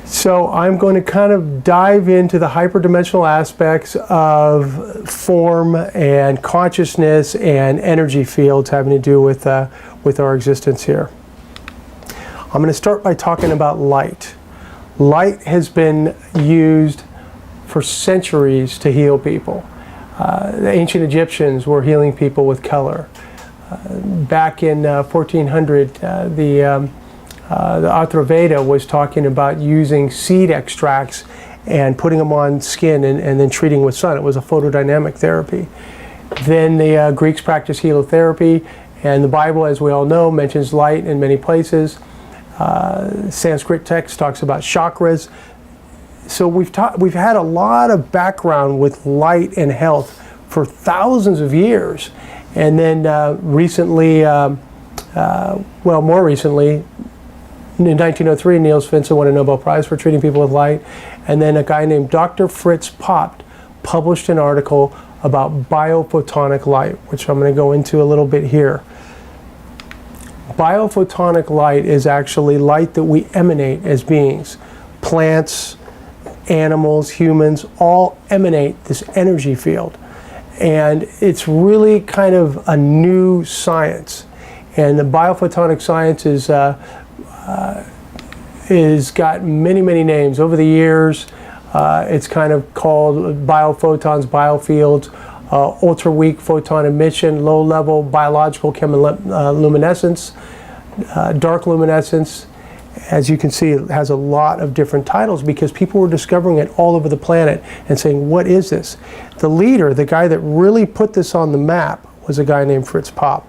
So I'm going to kind of dive into the hyperdimensional aspects of form and consciousness and energy fields having to do with our existence here. I'm going to start by talking about light. Light has been used for centuries to heal people. The ancient Egyptians were healing people with color. Back in 1400, the Atharvaveda was talking about using seed extracts and putting them on skin and then treating with sun. It was a photodynamic therapy. Then the Greeks practiced helotherapy, and the Bible, as we all know, mentions light in many places. Sanskrit text talks about chakras. So we've had a lot of background with light and health for thousands of years. And then recently, more recently, in 1903, Niels Finsen won a Nobel Prize for treating people with light. And then a guy named Dr. Fritz Popp published an article about biophotonic light, which I'm going to go into a little bit here. Biophotonic light is actually light that we emanate as beings. Plants, animals, humans, all emanate this energy field. And it's really kind of a new science. And the biophotonic science is got many, many names. Over the years, it's kind of called biophotons, biofields, ultra-weak photon emission, low-level biological chemiluminescence, dark luminescence. As you can see, it has a lot of different titles because people were discovering it all over the planet and saying, what is this? The leader, the guy that really put this on the map, was a guy named Fritz Popp.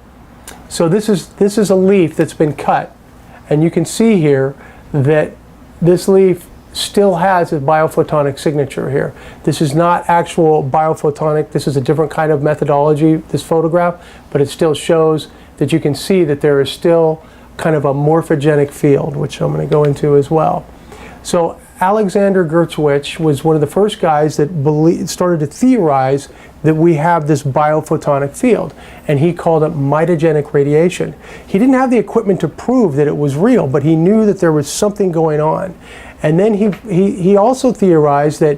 So this is a leaf that's been cut. And you can see here that this leaf still has a biophotonic signature here. This is not actual biophotonic. This is a different kind of methodology, this photograph, but it still shows that you can see that there is still kind of a morphogenic field, which I'm going to go into as well. So Alexander Gershwin was one of the first guys that started to theorize that we have this biophotonic field, and he called it mitogenic radiation. He didn't have the equipment to prove that it was real, but he knew that there was something going on. And then he also theorized because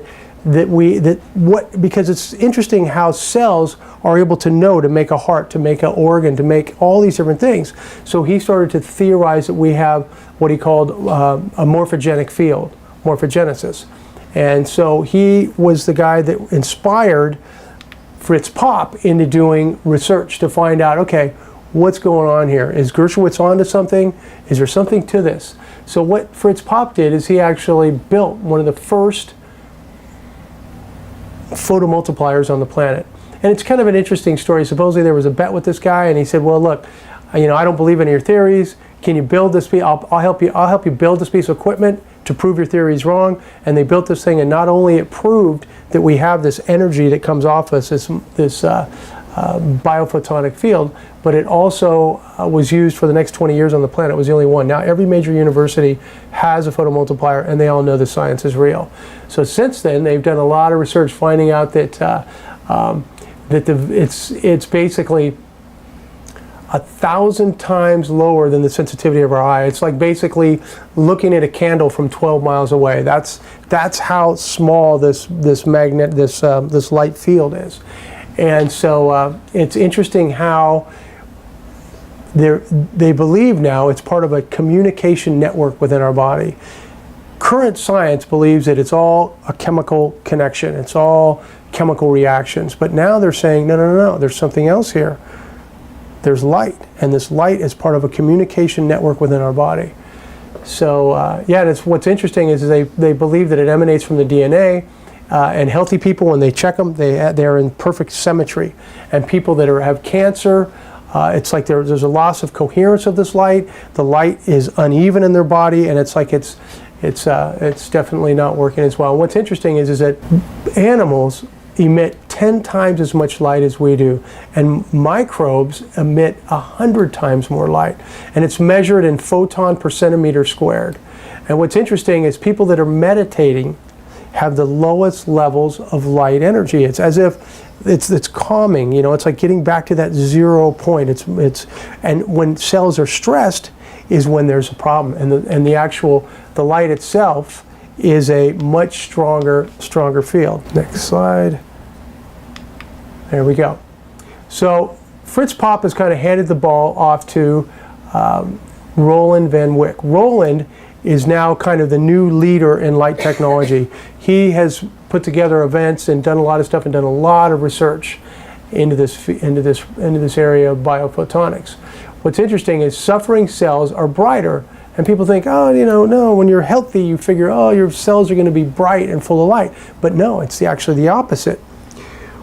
it's interesting how cells are able to know, to make a heart, to make an organ, to make all these different things. So he started to theorize that we have what he called a morphogenic field, morphogenesis. And so he was the guy that inspired Fritz Popp into doing research to find out, okay, what's going on here? Is Gershwin onto something? Is there something to this? So what Fritz Popp did is he actually built one of the first photomultipliers on the planet. And it's kind of an interesting story. Supposedly there was a bet with this guy, and he said, well, look, I don't believe in your theories. Can you build this piece? I'll help you build this piece of equipment to prove your theory is wrong. And they built this thing, and not only it proved that we have this energy that comes off us, this biophotonic field, but it also was used for the next 20 years on the planet. It was the only one. Now every major university has a photomultiplier, and they all know the science is real. So since then, they've done a lot of research finding out that it's basically 1,000 times lower than the sensitivity of our eye. It's like basically looking at a candle from 12 miles away. That's how small this light field is. And so it's interesting how they believe now it's part of a communication network within our body. Current science believes that it's all a chemical connection. It's all chemical reactions. But now they're saying, no, there's something else here. There's light, and this light is part of a communication network within our body. So what's interesting is they believe that it emanates from the DNA, and healthy people, when they check them, they're in perfect symmetry. And people that have cancer, it's like there's a loss of coherence of this light. The light is uneven in their body, and it's like it's definitely not working as well. And what's interesting is that animals emit 10 times as much light as we do, and microbes emit 100 times more light, and it's measured in photon per centimeter squared. And what's interesting is people that are meditating have the lowest levels of light energy. It's as if it's calming, it's like getting back to that 0 point. And when cells are stressed is when there's a problem, and the light itself is a much stronger field. Next slide. There we go. So Fritz Popp has kind of handed the ball off to Roland Van Wyck. Roland is now kind of the new leader in light technology. He has put together events and done a lot of stuff and done a lot of research into this area of biophotonics. What's interesting is suffering cells are brighter, and people think, oh, no, when you're healthy, you figure, oh, your cells are going to be bright and full of light. But no, it's actually the opposite.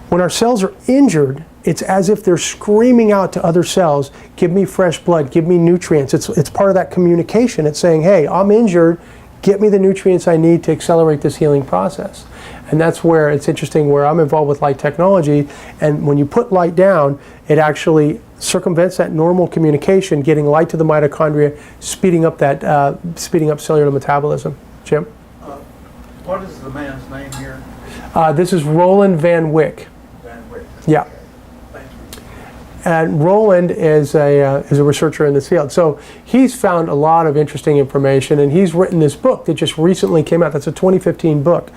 When our cells are injured, it's as if they're screaming out to other cells, give me fresh blood, give me nutrients. It's part of that communication. It's saying, hey, I'm injured, get me the nutrients I need to accelerate this healing process. And that's where it's interesting, where I'm involved with light technology, and when you put light down, it actually circumvents that normal communication, getting light to the mitochondria, speeding up cellular metabolism. Jim? What is the man's name here? This is Roland Van Wyck. Van Wyck. Yeah. And Roland is a researcher in this field. So he's found a lot of interesting information, and he's written this book that just recently came out. That's a 2015 book.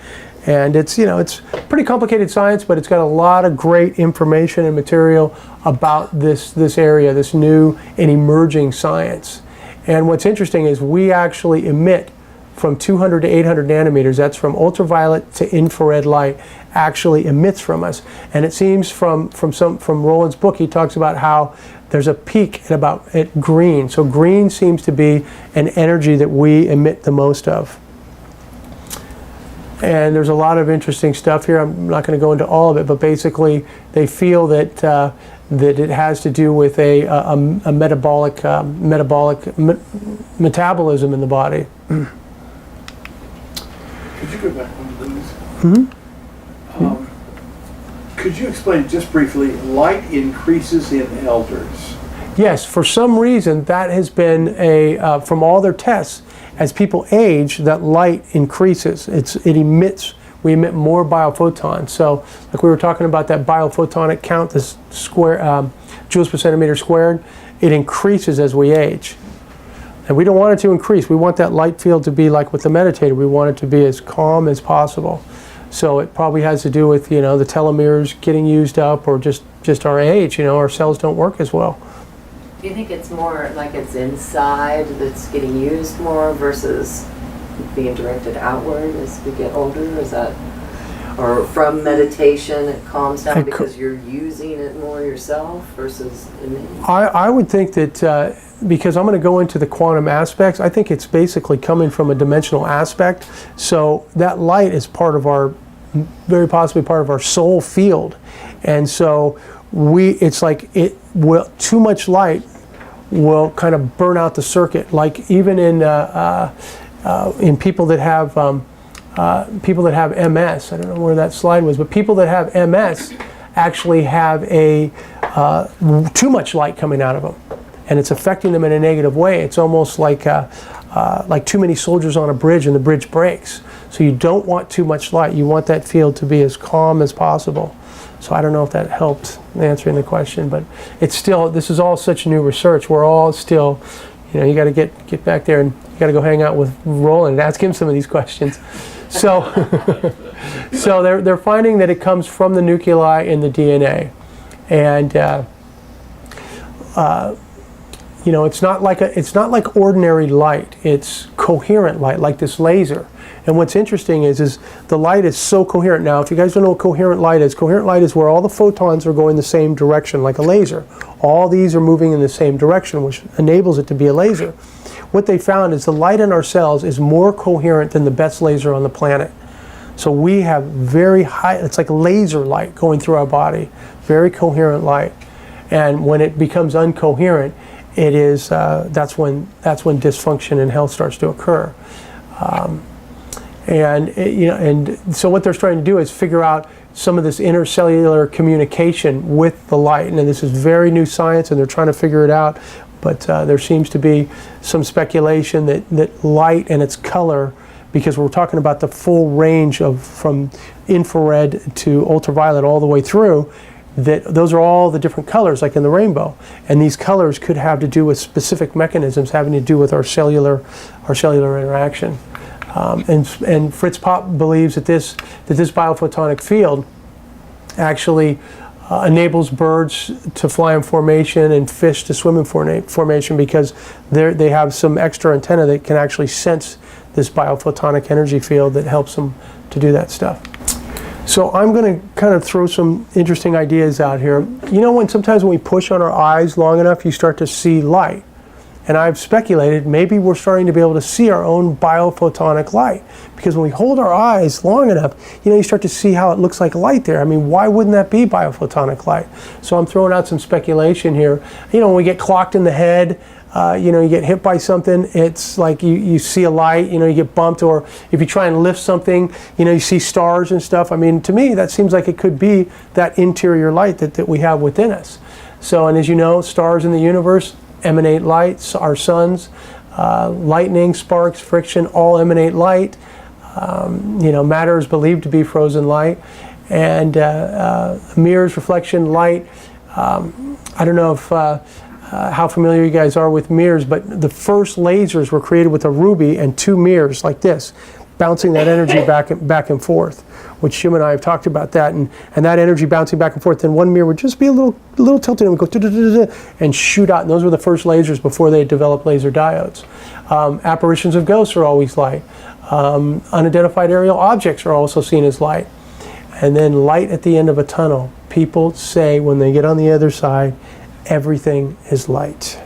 And it's pretty complicated science, but it's got a lot of great information and material about this area, this new and emerging science. And what's interesting is we actually emit from 200 to 800 nanometers, that's from ultraviolet to infrared light, actually emits from us. And it seems from Roland's book, he talks about how there's a peak at green. So green seems to be an energy that we emit the most of. And there's a lot of interesting stuff here. I'm not going to go into all of it, but basically they feel that that it has to do with a metabolic metabolism in the body. Could you go back one of these? Mm-hmm. Could you explain just briefly, light increases in elders? Yes, for some reason that has been from all their tests, as people age, that light increases. We emit more biophotons. So like we were talking about that biophotonic count, this square, joules per centimeter squared, it increases as we age. And we don't want it to increase. We want that light field to be like with the meditator. We want it to be as calm as possible. So it probably has to do with, the telomeres getting used up, or just our age. Our cells don't work as well. Do you think it's more like it's inside that's getting used more versus being directed outward as we get older? Is that, or from meditation it calms down because you're using it more yourself versus innate? I would think that because I'm going to go into the quantum aspects, I think it's basically coming from a dimensional aspect. So that light is part of very possibly part of our soul field. And so it's like too much light will kind of burn out the circuit. Like even in people that have MS, I don't know where that slide was, but people that have MS actually have too much light coming out of them, and it's affecting them in a negative way. It's almost like too many soldiers on a bridge and the bridge breaks. So you don't want too much light. You want that field to be as calm as possible. So I don't know if that helped answering the question, but it's still, this is all such new research. We're all still, you got to get back there, and you got to go hang out with Roland and ask him some of these questions. So, so they're finding that it comes from the nuclei in the DNA, and it's not like ordinary light. It's coherent light, like this laser. And what's interesting is the light is so coherent. Now, if you guys don't know what coherent light is where all the photons are going the same direction, like a laser. All these are moving in the same direction, which enables it to be a laser. What they found is the light in our cells is more coherent than the best laser on the planet. So we have very high, it's like laser light going through our body, very coherent light. And when it becomes uncoherent, it is that's when dysfunction and health starts to occur. And so what they're trying to do is figure out some of this intercellular communication with the light. And this is very new science, and they're trying to figure it out. But there seems to be some speculation that light and its color, because we're talking about the full range from infrared to ultraviolet all the way through, that those are all the different colors, like in the rainbow. And these colors could have to do with specific mechanisms having to do with our cellular interaction. And Fritz Popp believes that this biophotonic field actually enables birds to fly in formation and fish to swim in formation, because they have some extra antenna that can actually sense this biophotonic energy field that helps them to do that stuff. So I'm going to kind of throw some interesting ideas out here. You know, sometimes when we push on our eyes long enough, you start to see light. And I've speculated maybe we're starting to be able to see our own biophotonic light, because when we hold our eyes long enough, you know, you start to see how it looks like light there. I mean, why wouldn't that be biophotonic light? So I'm throwing out some speculation here. You know, when we get clocked in the head, you know, you get hit by something, it's like you see a light, you know, you get bumped, or if you try and lift something, you know, you see stars and stuff. I mean, to me, that seems like it could be that interior light that we have within us. So, and as you know, stars in the universe emanate light. Our suns, lightning, sparks, friction, all emanate light. You know, matter is believed to be frozen light. And mirrors, reflection, light. I don't know if how familiar you guys are with mirrors, but the first lasers were created with a ruby and 2 mirrors like this, bouncing that energy back and forth, which Jim and I have talked about that, and that energy bouncing back and forth, then one mirror would just be a little tilted and would go and shoot out, and those were the first lasers before they developed laser diodes. Apparitions of ghosts are always light. Unidentified aerial objects are also seen as light. And then light at the end of a tunnel. People say when they get on the other side, everything is light.